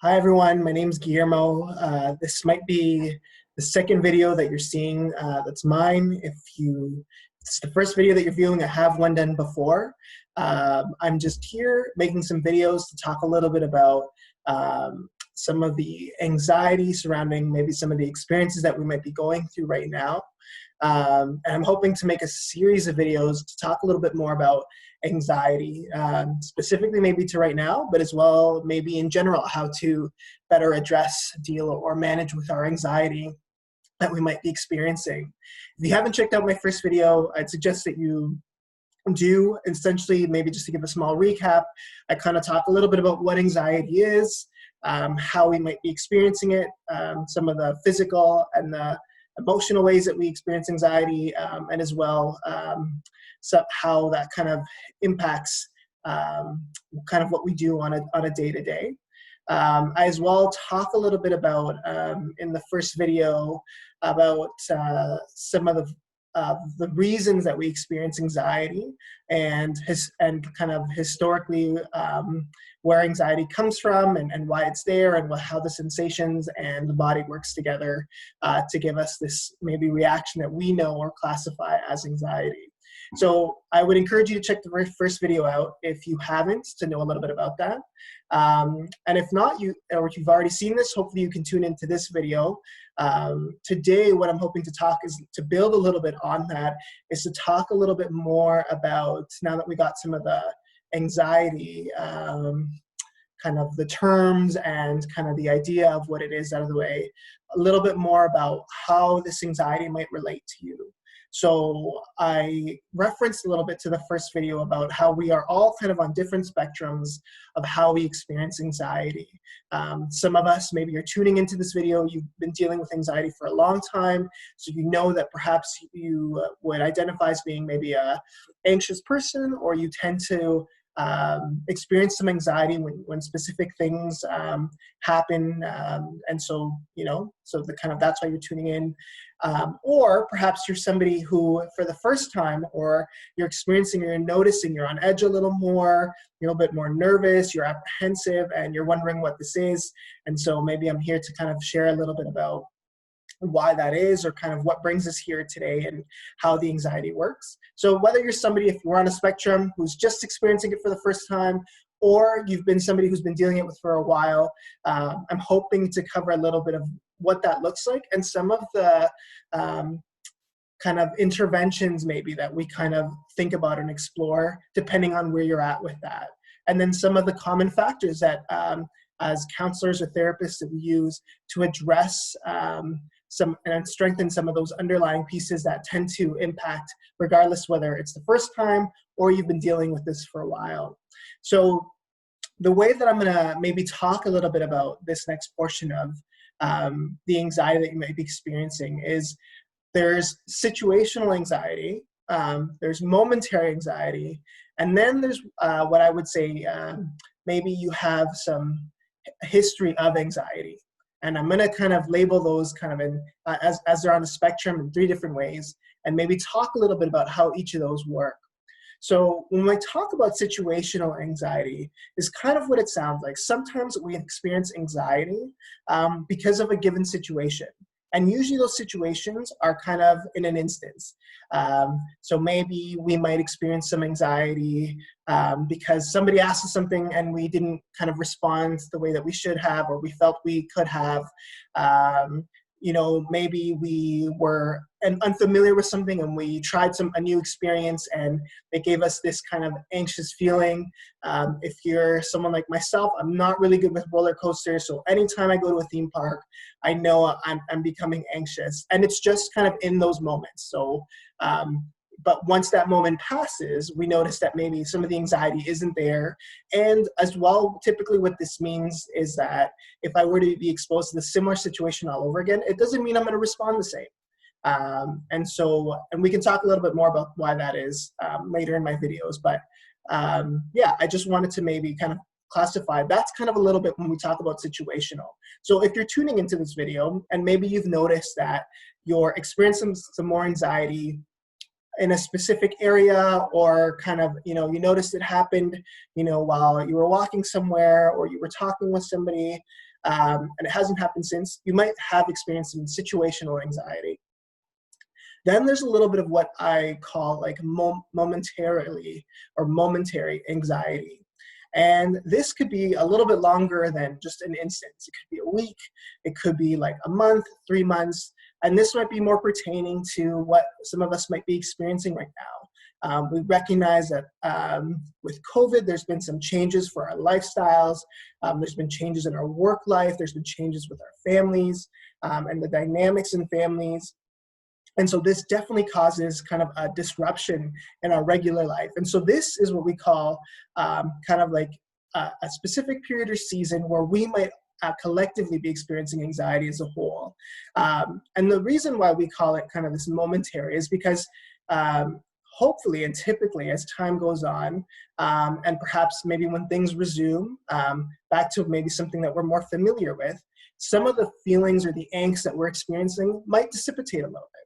Hi everyone, my name's Guillermo. This might be the second video that you're seeing that's mine. If it's the first video that you're viewing, I have one done before. I'm just here making some videos to talk a little bit about some of the anxiety surrounding maybe some of the experiences that we might be going through right now. And I'm hoping to make a series of videos to talk a little bit more about anxiety, specifically maybe to right now, but as well maybe in general, how to better address, deal, or manage with our anxiety that we might be experiencing. If you haven't checked out my first video, I'd suggest that you do. Essentially, maybe just to give a small recap, I kind of talk a little bit about what anxiety is, how we might be experiencing it, some of the physical and the emotional ways that we experience anxiety, and as well so how that kind of impacts kind of what we do on a day-to-day. I as well talk a little bit about, in the first video, about some of the reasons that we experience anxiety and kind of historically where anxiety comes from and why it's there and how the sensations and the body works together to give us this maybe reaction that we know or classify as anxiety. So I would encourage you to check the very first video out if you haven't, to know a little bit about that. And if not, or if you've already seen this, hopefully you can tune into this video. Today, what I'm hoping to talk is to build a little bit on that, is to talk a little bit more about, now that we got some of the anxiety, kind of the terms and kind of the idea of what it is out of the way, a little bit more about how this anxiety might relate to you. So I referenced a little bit to the first video about how we are all kind of on different spectrums of how we experience anxiety. Some of us, maybe you're tuning into this video, you've been dealing with anxiety for a long time, so you know that perhaps you would identify as being maybe an anxious person, or you tend to experience some anxiety when specific things happen, and so that's why you're tuning in. Or perhaps you're somebody who, for the first time, or you're noticing you're on edge a little more, you're a little bit more nervous, you're apprehensive, and you're wondering what this is. And so maybe I'm here to kind of share a little bit about why that is, or kind of what brings us here today and how the anxiety works. So whether you're somebody, if you're on a spectrum, who's just experiencing it for the first time, or you've been somebody who's been dealing with it for a while, I'm hoping to cover a little bit of what that looks like and some of the kind of interventions maybe that we kind of think about and explore depending on where you're at with that. And then some of the common factors that as counselors or therapists that we use to address and strengthen some of those underlying pieces that tend to impact, regardless whether it's the first time or you've been dealing with this for a while. So the way that I'm gonna maybe talk a little bit about this next portion of the anxiety that you might be experiencing is, there's situational anxiety, there's momentary anxiety, and then there's what I would say, maybe you have some history of anxiety. And I'm gonna kind of label those kind of in as they're on a spectrum in 3 different ways, and maybe talk a little bit about how each of those work. So when we talk about situational anxiety, is kind of what it sounds like. Sometimes we experience anxiety because of a given situation. And usually those situations are kind of in an instance. So maybe we might experience some anxiety because somebody asked us something and we didn't kind of respond the way that we should have, or we felt we could have. Maybe we were unfamiliar with something and we tried a new experience and it gave us this kind of anxious feeling. If you're someone like myself, I'm not really good with roller coasters. So anytime I go to a theme park, I know I'm becoming anxious, and it's just kind of in those moments. So, but once that moment passes, we notice that maybe some of the anxiety isn't there. And as well, typically what this means is that if I were to be exposed to the similar situation all over again, it doesn't mean I'm going to respond the same. And we can talk a little bit more about why that is later in my videos. But I just wanted to maybe kind of classify. That's kind of a little bit when we talk about situational. So if you're tuning into this video and maybe you've noticed that you're experiencing some more anxiety in a specific area, or kind of, you noticed it happened, while you were walking somewhere or you were talking with somebody, and it hasn't happened since, you might have experienced some situational anxiety. Then there's a little bit of what I call like momentary anxiety. And this could be a little bit longer than just an instance. It could be a week, it could be like a month, 3 months, and this might be more pertaining to what some of us might be experiencing right now. We recognize that with COVID, there's been some changes for our lifestyles. There's been changes in our work life. There's been changes with our families and the dynamics in families. And so this definitely causes kind of a disruption in our regular life. And so this is what we call kind of like a specific period or season where we might collectively be experiencing anxiety as a whole. And the reason why we call it kind of this momentary is because hopefully and typically as time goes on, and perhaps maybe when things resume back to maybe something that we're more familiar with, some of the feelings or the angst that we're experiencing might dissipate a little bit.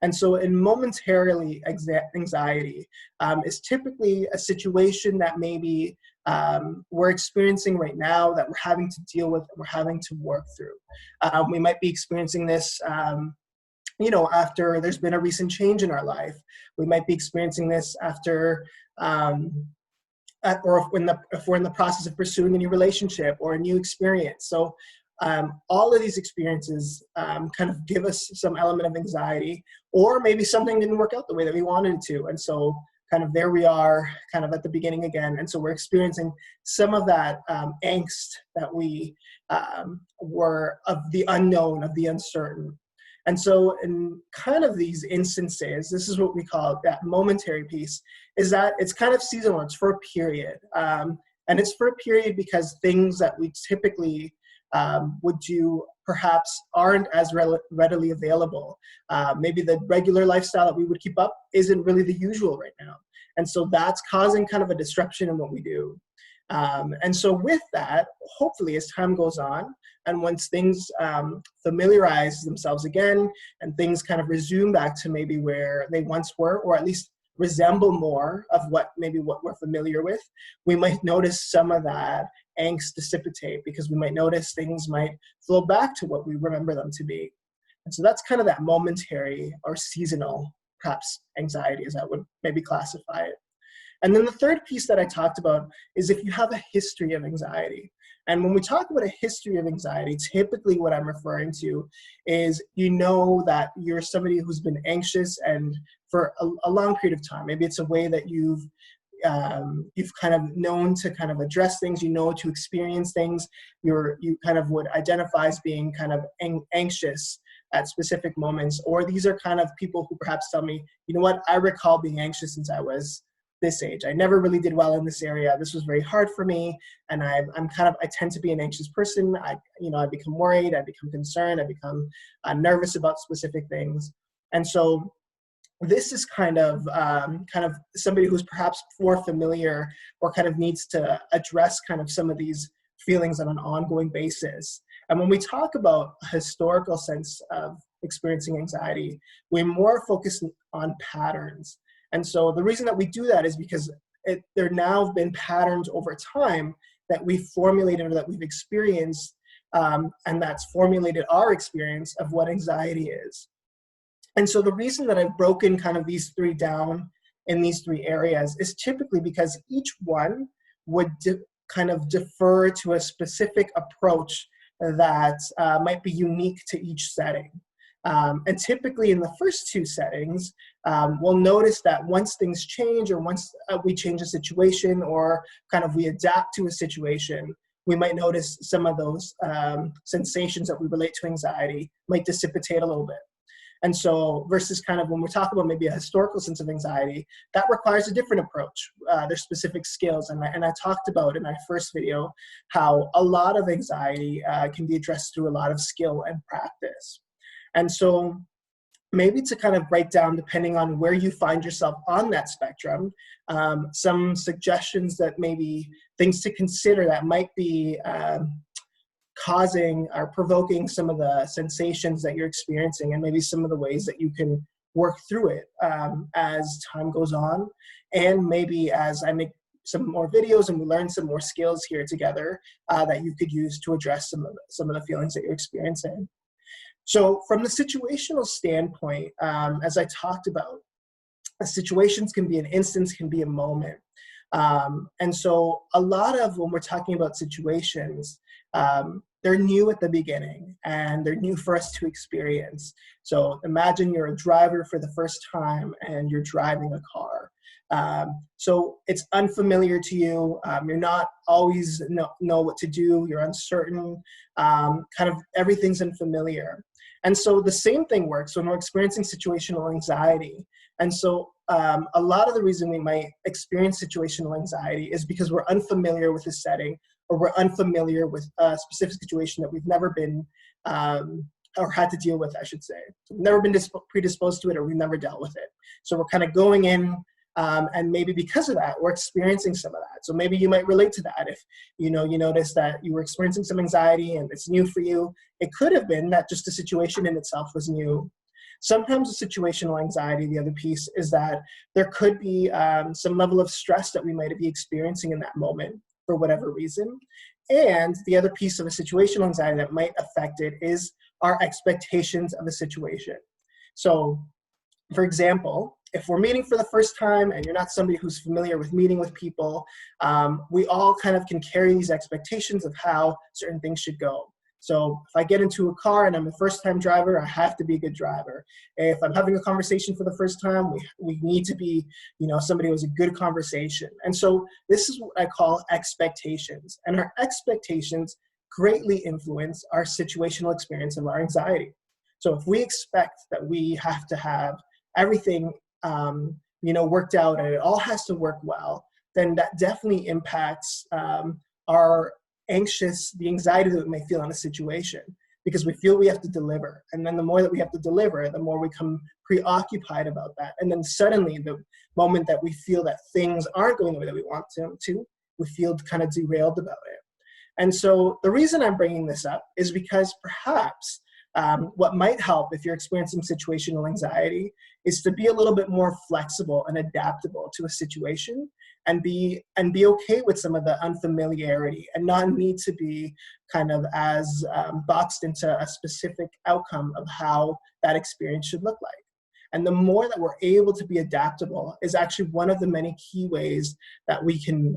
And so in momentarily anxiety is typically a situation that maybe we're experiencing right now that we're having to deal with and we're having to work through. We might be experiencing this after there's been a recent change in our life. We might be experiencing this after or if we're in the process of pursuing a new relationship or a new experience. So all of these experiences kind of give us some element of anxiety, or maybe something didn't work out the way that we wanted it to. And so kind of there we are kind of at the beginning again. And so we're experiencing some of that angst that we were of the unknown, of the uncertain. And so in kind of these instances, this is what we call that momentary piece, is that it's kind of seasonal, it's for a period. And it's for a period because things that we typically would do perhaps aren't as readily available. Maybe the regular lifestyle that we would keep up isn't really the usual right now. And so that's causing kind of a disruption in what we do. And so with that, hopefully as time goes on, and once things familiarize themselves again, and things kind of resume back to maybe where they once were, or at least resemble more of what we're familiar with, we might notice some of that angst dissipate, because we might notice things might flow back to what we remember them to be. And so that's kind of that momentary or seasonal, perhaps, anxiety, as I would maybe classify it. And then the third piece that I talked about is if you have a history of anxiety. And when we talk about a history of anxiety, typically what I'm referring to is that you're somebody who's been anxious and for a long period of time. Maybe it's a way that you've kind of known to kind of address things, to experience things. You kind of would identify as being kind of anxious at specific moments. Or these are kind of people who perhaps tell me, I recall being anxious since I was this age. I never really did well in this area. This was very hard for me. And I tend to be an anxious person. I become worried, I become concerned, I become nervous about specific things. And so this is kind of somebody who's perhaps more familiar or kind of needs to address kind of some of these feelings on an ongoing basis. And when we talk about a historical sense of experiencing anxiety, we're more focused on patterns. And so the reason that we do that is because there now have been patterns over time that we've formulated or that we've experienced, and that's formulated our experience of what anxiety is. And so the reason that I've broken kind of these three down in these three areas is typically because each one would kind of defer to a specific approach that might be unique to each setting. And typically in the first two settings, we'll notice that once things change, or once we change a situation, or kind of we adapt to a situation, we might notice some of those sensations that we relate to anxiety might dissipate a little bit. And so versus kind of when we talk about maybe a historical sense of anxiety, that requires a different approach. There's specific skills. And I talked about in my first video how a lot of anxiety can be addressed through a lot of skill and practice. And so maybe to kind of break down, depending on where you find yourself on that spectrum, some suggestions that maybe things to consider that might be causing or provoking some of the sensations that you're experiencing, and maybe some of the ways that you can work through it as time goes on. And maybe as I make some more videos and we learn some more skills here together that you could use to address some of the feelings that you're experiencing. So from the situational standpoint, as I talked about, situations can be an instance, can be a moment. And so a lot of when we're talking about situations, they're new at the beginning and they're new for us to experience. So imagine you're a driver for the first time and you're driving a car. So it's unfamiliar to you. You're not always know what to do. You're uncertain. Kind of everything's unfamiliar. And so the same thing works when we're experiencing situational anxiety. And so a lot of the reason we might experience situational anxiety is because we're unfamiliar with the setting, or we're unfamiliar with a specific situation that we've never been or had to deal with, I should say. So we've never been predisposed to it, or we've never dealt with it. So we're kind of going in, and maybe because of that, we're experiencing some of that. So maybe you might relate to that. If you notice that you were experiencing some anxiety and it's new for you, it could have been that just the situation in itself was new. Sometimes with situational anxiety, the other piece is that there could be some level of stress that we might be experiencing in that moment for whatever reason. And the other piece of a situational anxiety that might affect it is our expectations of a situation. So, for example, if we're meeting for the first time and you're not somebody who's familiar with meeting with people, we all kind of can carry these expectations of how certain things should go. So if I get into a car and I'm a first-time driver, I have to be a good driver. If I'm having a conversation for the first time, we need to be, somebody who has a good conversation. And so this is what I call expectations. And our expectations greatly influence our situational experience of our anxiety. So if we expect that we have to have everything, worked out and it all has to work well, then that definitely impacts the anxiety that we may feel in a situation, because we feel we have to deliver. And then the more that we have to deliver, the more we become preoccupied about that. And then suddenly the moment that we feel that things aren't going the way that we want them to, we feel kind of derailed about it. And so the reason I'm bringing this up is because perhaps what might help if you're experiencing situational anxiety is to be a little bit more flexible and adaptable to a situation, and be okay with some of the unfamiliarity, and not need to be kind of as boxed into a specific outcome of how that experience should look like. And the more that we're able to be adaptable is actually one of the many key ways that we can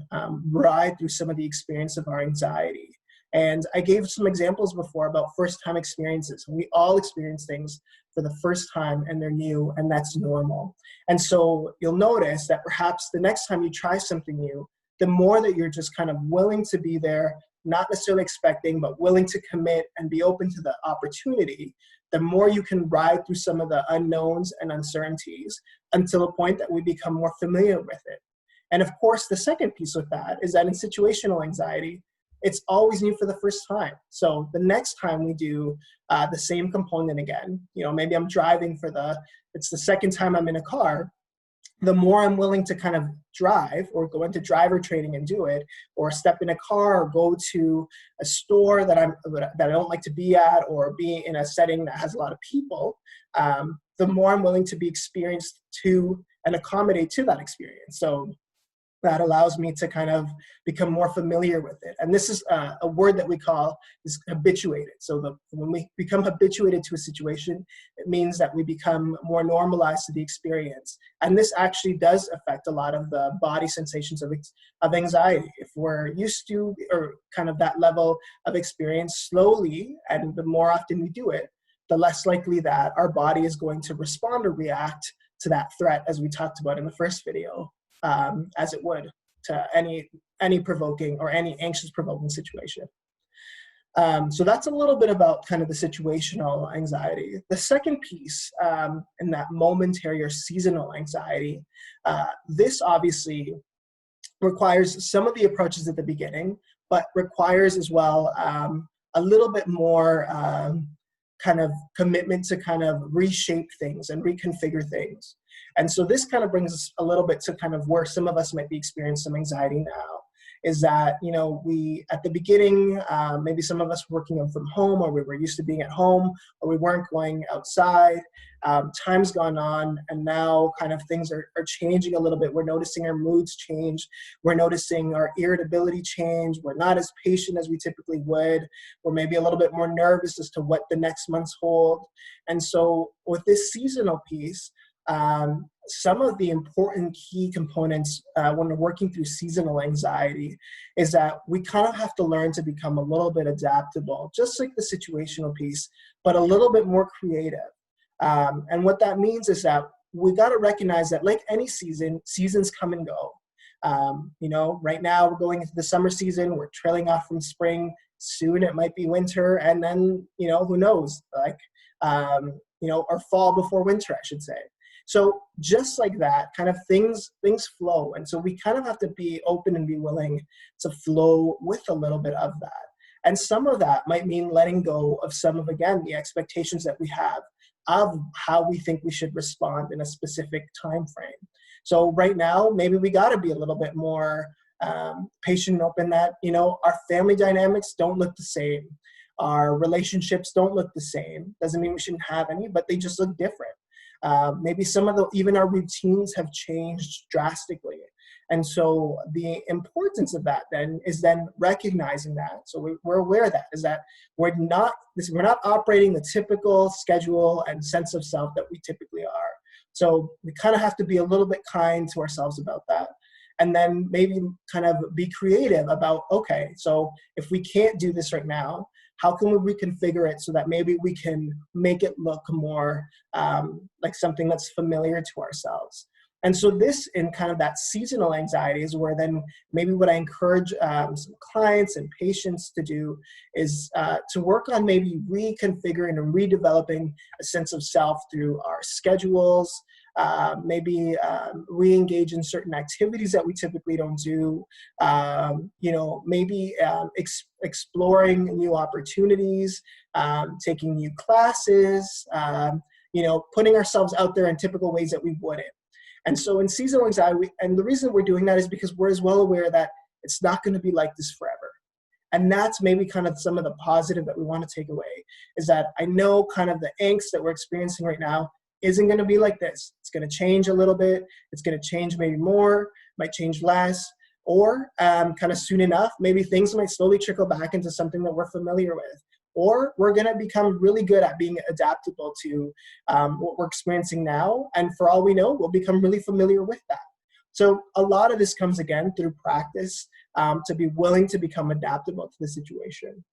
ride through some of the experience of our anxiety. And I gave some examples before about first-time experiences. We all experience things for the first time and they're new, and that's normal. And so you'll notice that perhaps the next time you try something new, the more that you're just kind of willing to be there, not necessarily expecting, but willing to commit and be open to the opportunity, the more you can ride through some of the unknowns and uncertainties until a point that we become more familiar with it. And of course, the second piece with that is that in situational anxiety, it's always new for the first time. So the next time we do the same component again, maybe I'm driving it's the second time I'm in a car, the more I'm willing to kind of drive or go into driver training and do it, or step in a car or go to a store that I don't like to be at, or be in a setting that has a lot of people, the more I'm willing to be experienced to and accommodate to that experience. So that allows me to kind of become more familiar with it. And this is a word that we call is habituated. So when we become habituated to a situation, it means that we become more normalized to the experience. And this actually does affect a lot of the body sensations of anxiety. If we're used to, or kind of that level of experience slowly, and the more often we do it, the less likely that our body is going to respond or react to that threat, as we talked about in the first video. As it would to any provoking or any anxious provoking situation. So that's a little bit about kind of the situational anxiety. The second piece in that momentary or seasonal anxiety, this obviously requires some of the approaches at the beginning, but requires as well a little bit more kind of commitment to kind of reshape things and reconfigure things. And so this kind of brings us a little bit to kind of where some of us might be experiencing some anxiety now, is that, you know, we, at the beginning, maybe some of us were working from home, or we were used to being at home, or we weren't going outside. Time's gone on, and now kind of things are changing a little bit. We're noticing our moods change. We're noticing our irritability change. We're not as patient as we typically would. We're maybe a little bit more nervous as to what the next months hold. And so with this seasonal piece, some of the important key components when we're working through seasonal anxiety is that we kind of have to learn to become a little bit adaptable, just like the situational piece, but a little bit more creative. And what that means is that we got to recognize that, like any season, seasons come and go. You know, right now we're going into the summer season, we're trailing off from spring, soon it might be winter, and then, you know, who knows, like, you know, or fall before winter, I should say. So just like that, kind of things flow. And so we kind of have to be open and be willing to flow with a little bit of that. And some of that might mean letting go of some of, again, the expectations that we have of how we think we should respond in a specific time frame. So right now, maybe we got to be a little bit more patient and open that, you know, our family dynamics don't look the same. Our relationships don't look the same. Doesn't mean we shouldn't have any, but they just look different. Maybe some of even our routines have changed drastically. And so the importance of that then is then recognizing that. So we're aware of that, is that we're not operating the typical schedule and sense of self that we typically are. So we kind of have to be a little bit kind to ourselves about that. And then maybe kind of be creative about, okay, so if we can't do this right now, how can we reconfigure it so that maybe we can make it look more like something that's familiar to ourselves? And so this, in kind of that seasonal anxiety, is where then maybe what I encourage some clients and patients to do is to work on maybe reconfiguring and redeveloping a sense of self through our schedules, maybe re-engage in certain activities that we typically don't do, you know, maybe exploring new opportunities, taking new classes, you know, putting ourselves out there in typical ways that we wouldn't. And so in seasonal anxiety, and the reason we're doing that is because we're as well aware that it's not going to be like this forever. And that's maybe kind of some of the positive that we want to take away, is that I know kind of the angst that we're experiencing right now isn't going to be like this. It's going to change a little bit. It's going to change maybe more, might change less, or kind of soon enough, maybe things might slowly trickle back into something that we're familiar with. Or we're going to become really good at being adaptable to what we're experiencing now. And for all we know, we'll become really familiar with that. So a lot of this comes, again, through practice, to be willing to become adaptable to the situation.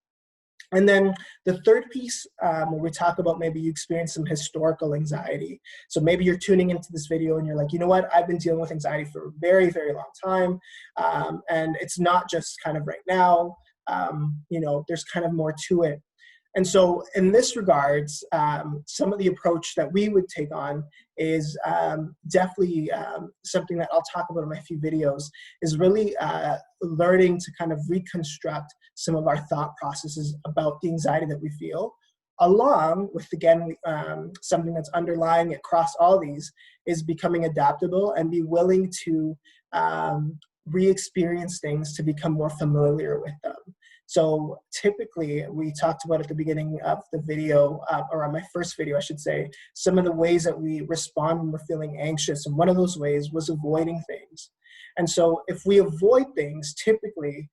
And then the third piece, when we talk about maybe you experience some historical anxiety. So maybe you're tuning into this video and you're like, you know what, I've been dealing with anxiety for a very, very long time. And it's not just kind of right now. You know, there's kind of more to it. And so in this regards, some of the approach that we would take on is definitely something that I'll talk about in my few videos, is really learning to kind of reconstruct some of our thought processes about the anxiety that we feel, along with, again, something that's underlying across all these is becoming adaptable and be willing to re-experience things to become more familiar with them. So typically, we talked about at the beginning of the video, or on my first video, I should say, some of the ways that we respond when we're feeling anxious. And one of those ways was avoiding things. And so if we avoid things, typically,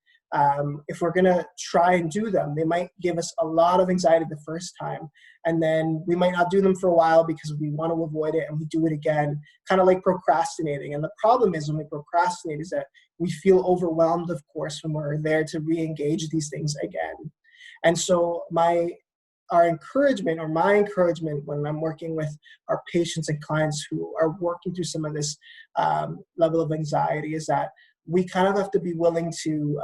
if we're going to try and do them, they might give us a lot of anxiety the first time. And then we might not do them for a while because we want to avoid it, and we do it again, kind of like procrastinating. And the problem is, when we procrastinate, is that we feel overwhelmed, of course, when we're there to re-engage these things again. And so my encouragement when I'm working with our patients and clients who are working through some of this level of anxiety is that we kind of have to be willing to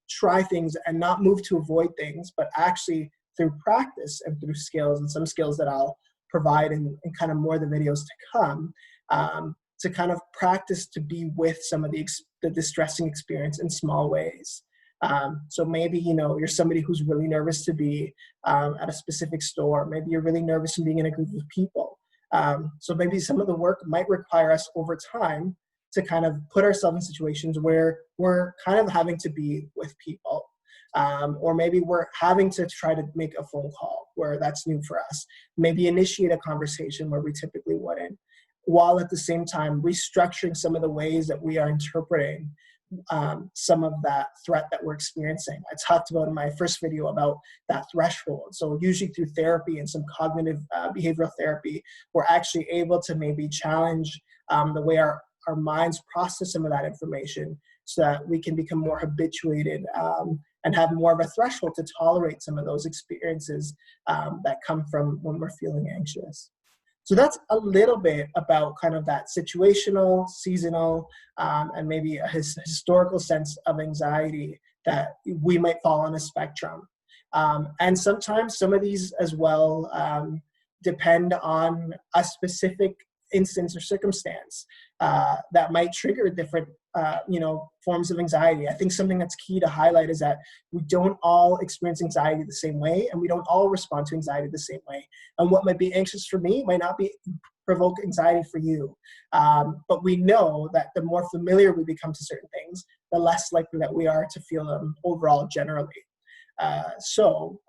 try things and not move to avoid things, but actually through practice and through skills, and some skills that I'll provide in kind of more of the videos to come, to kind of practice to be with some of the distressing experience in small ways. So maybe, you know, you're somebody who's really nervous to be at a specific store. Maybe you're really nervous in being in a group of people. So maybe some of the work might require us over time to kind of put ourselves in situations where we're kind of having to be with people. Or maybe we're having to try to make a phone call where that's new for us. Maybe initiate a conversation where we typically wouldn't, while at the same time restructuring some of the ways that we are interpreting some of that threat that we're experiencing. I talked about in my first video about that threshold. So usually through therapy and some cognitive behavioral therapy, we're actually able to maybe challenge the way our minds process some of that information so that we can become more habituated and have more of a threshold to tolerate some of those experiences that come from when we're feeling anxious. So that's a little bit about kind of that situational, seasonal, and maybe a historical sense of anxiety that we might fall on a spectrum. And sometimes some of these as well depend on a specific instance or circumstance that might trigger different forms of anxiety. I think something that's key to highlight is that we don't all experience anxiety the same way, and we don't all respond to anxiety the same way. And what might be anxious for me might not be provoke anxiety for you. But we know that the more familiar we become to certain things, the less likely that we are to feel them overall generally. So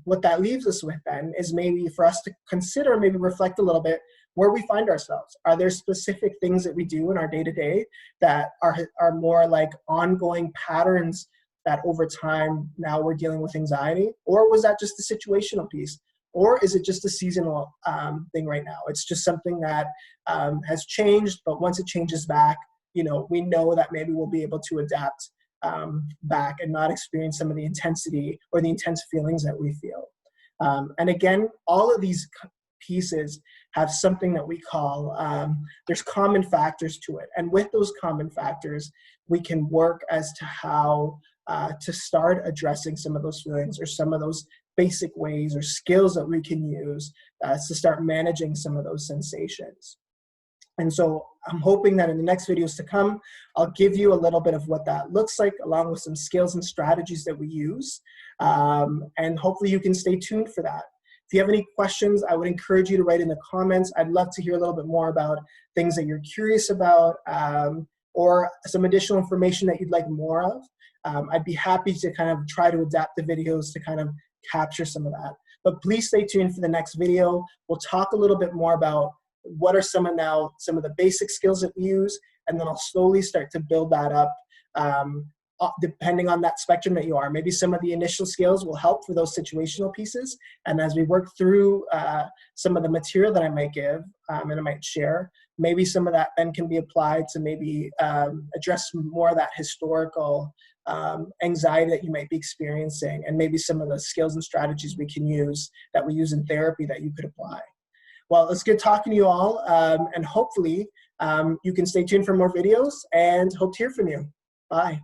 what that leaves us with then is maybe for us to consider, maybe reflect a little bit where we find ourselves. Are there specific things that we do in our day-to-day that are more like ongoing patterns that over time now we're dealing with anxiety? Or was that just a situational piece? Or is it just a seasonal thing right now? It's just something that has changed, but once it changes back, we know that maybe we'll be able to adapt back and not experience some of the intensity or the intense feelings that we feel. And again, all of these pieces have something that we call, there's common factors to it. And with those common factors, we can work as to how to start addressing some of those feelings or some of those basic ways or skills that we can use to start managing some of those sensations. And so I'm hoping that in the next videos to come, I'll give you a little bit of what that looks like, along with some skills and strategies that we use. And hopefully you can stay tuned for that. If you have any questions, I would encourage you to write in the comments. I'd love to hear a little bit more about things that you're curious about or some additional information that you'd like more of. I'd be happy to kind of try to adapt the videos to kind of capture some of that. But please stay tuned for the next video. We'll talk a little bit more about what are some of the basic skills that we use, and then I'll slowly start to build that up depending on that spectrum that you are. Maybe some of the initial skills will help for those situational pieces, and as we work through some of the material that I might give and I might share, maybe some of that then can be applied to maybe address more of that historical anxiety that you might be experiencing, and maybe some of the skills and strategies we can use that we use in therapy that you could apply. Well, it's good talking to you all, and hopefully you can stay tuned for more videos, and hope to hear from you. Bye.